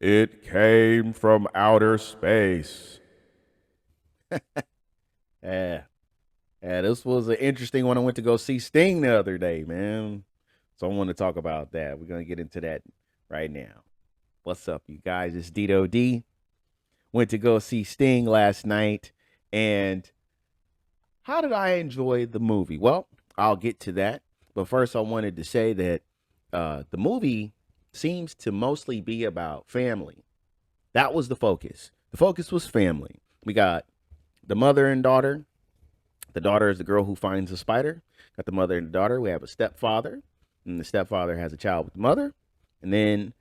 It came from outer space. Yeah, yeah, this was an interesting one. I went to go see Sting the other day, man. So I want to talk about that. We're gonna get into that right now. What's up, you guys? It's Didodi. Went to go see Sting last night, and how did I enjoy the movie? Well, I'll get to that, but first I wanted to say that the movie seems to mostly be about family. That was the focus. The focus was family. We got the mother and daughter. The daughter is the girl who finds the spider. Got the mother and the daughter. We have a stepfather, and the stepfather has a child with the mother. And then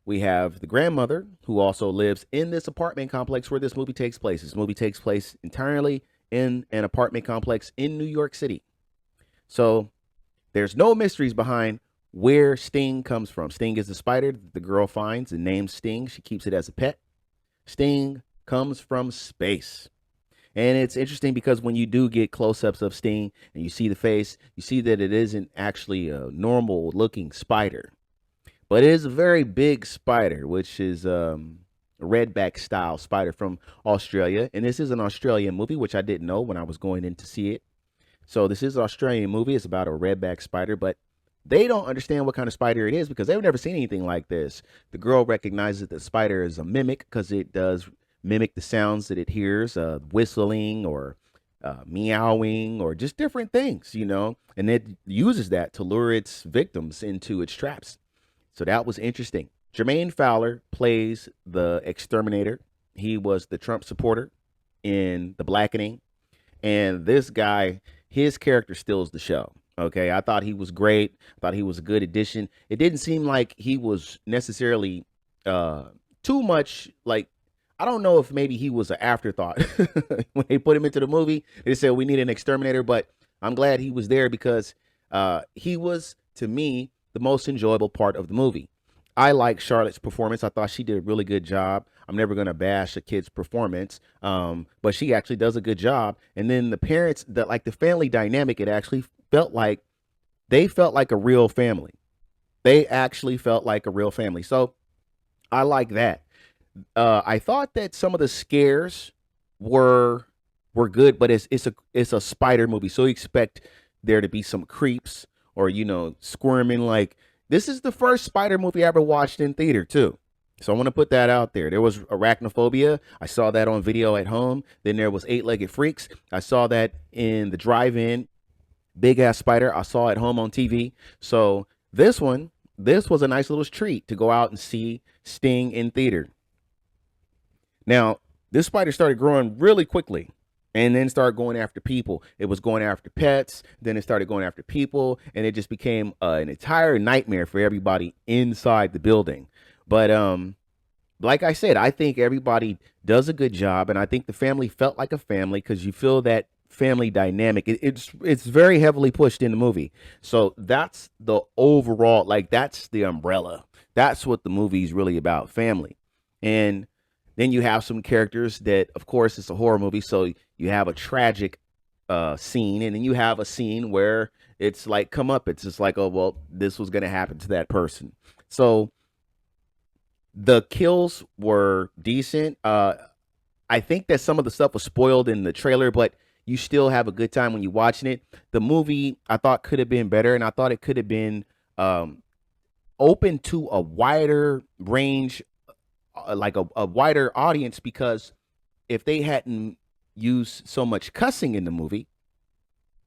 we have the grandmother who also lives in this apartment complex where this movie takes place. This movie takes place entirely in an apartment complex in New York City. So there's no mysteries behind where Sting comes from. Sting is the spider that the girl finds and names Sting. She keeps it as a pet. Sting comes from space. And it's interesting because when you do get close ups of Sting and you see the face, you see that it isn't actually a normal looking spider, but it is a very big spider, which is a redback style spider from Australia. And this is an Australian movie, which I didn't know when I was going in to see it. So this is an Australian movie. It's about a redback spider, but they don't understand what kind of spider it is because they've never seen anything like this. The girl recognizes that the spider is a mimic because it does mimic the sounds that it hears, whistling or meowing or just different things, and it uses that to lure its victims into its traps. So that was interesting. Jermaine Fowler plays the exterminator. He was the Trump supporter in The Blackening. And this guy, his character steals the show. Okay. I thought he was great. I thought he was a good addition. It didn't seem like he was necessarily uh too much like I don't know if maybe he was an afterthought when they put him into the movie. They said we need an exterminator, but I'm glad he was there because he was to me the most enjoyable part of the movie. I like Charlotte's performance. I thought she did a really good job. I'm never going to bash a kid's performance, but she actually does a good job. And then the parents, that like the family dynamic, it actually felt like they felt like a real family. They actually felt like a real family. So I like that. I thought that some of the scares were were good, but it's a spider movie, so you expect there to be some creeps or squirming. Like this is the first spider movie I ever watched in theater too. So I want to put that out there. There was arachnophobia. I saw that on video at home. Then there was eight-legged freaks. I saw that in the drive-in. Big ass spider. I saw at home on TV. So this was a nice little treat to go out and see Sting in theater. Now, this spider started growing really quickly and then started going after people. It was going after pets, then it started going after people, and it just became an entire nightmare for everybody inside the building. But like I said, I think everybody does a good job, and I think the family felt like a family because you feel that family dynamic. It's very heavily pushed in the movie. So that's the overall, like that's the umbrella. That's what the movie is really about, family. And then you have some characters that, of course, it's a horror movie, so you have a tragic scene, and then you have a scene where it's like come up. It's just like, oh well, this was going to happen to that person. So the kills were decent. I think that some of the stuff was spoiled in the trailer, but you still have a good time when you're watching it. The movie I thought could have been better, and I thought it could have been um, open to a wider range, like a wider audience, because if they hadn't used so much cussing in the movie,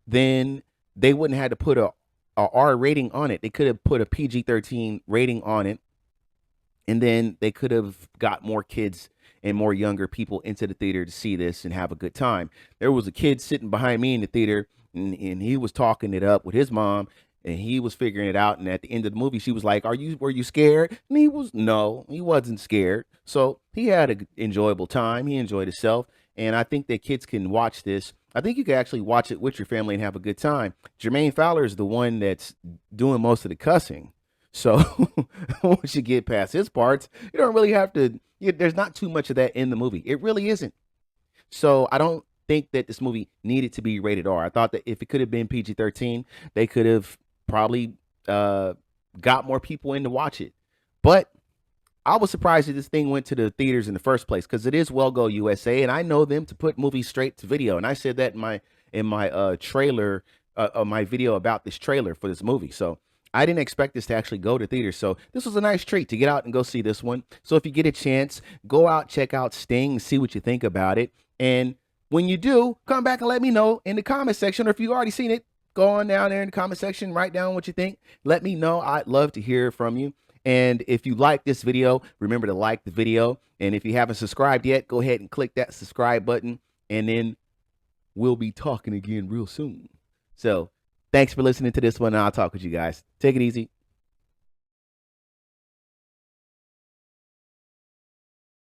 then they wouldn't have to put a R rating on it. They could have put a PG-13 rating on it, and then they could have got more kids and more younger people into the theater to see this and have a good time. There was a kid sitting behind me in the theater, and he was talking it up with his mom, and he was figuring it out. And at the end of the movie, she was like, were you scared?" And he was, no, he wasn't scared. So he had an enjoyable time. He enjoyed himself. And I think that kids can watch this. I think you can actually watch it with your family and have a good time. Jermaine Fowler is the one that's doing most of the cussing. So once you get past his parts, you don't really have to. There's not too much of that in the movie. It really isn't. So I don't think that this movie needed to be rated R. I thought that if it could have been PG-13, they could have probably got more people in to watch it. But I was surprised that this thing went to the theaters in the first place because it is Well Go USA, and I know them to put movies straight to video. And I said that in my trailer, my video about this trailer for this movie. So I didn't expect this to actually go to theaters. So this was a nice treat to get out and go see this one. So if you get a chance, go out, check out Sting, and see what you think about it. And when you do, come back and let me know in the comment section, or if you've already seen it, go on down there in the comment section, write down what you think. Let me know. I'd love to hear from you. And if you like this video, remember to like the video. And if you haven't subscribed yet, go ahead and click that subscribe button. And then we'll be talking again real soon. So thanks for listening to this one. And I'll talk with you guys. Take it easy.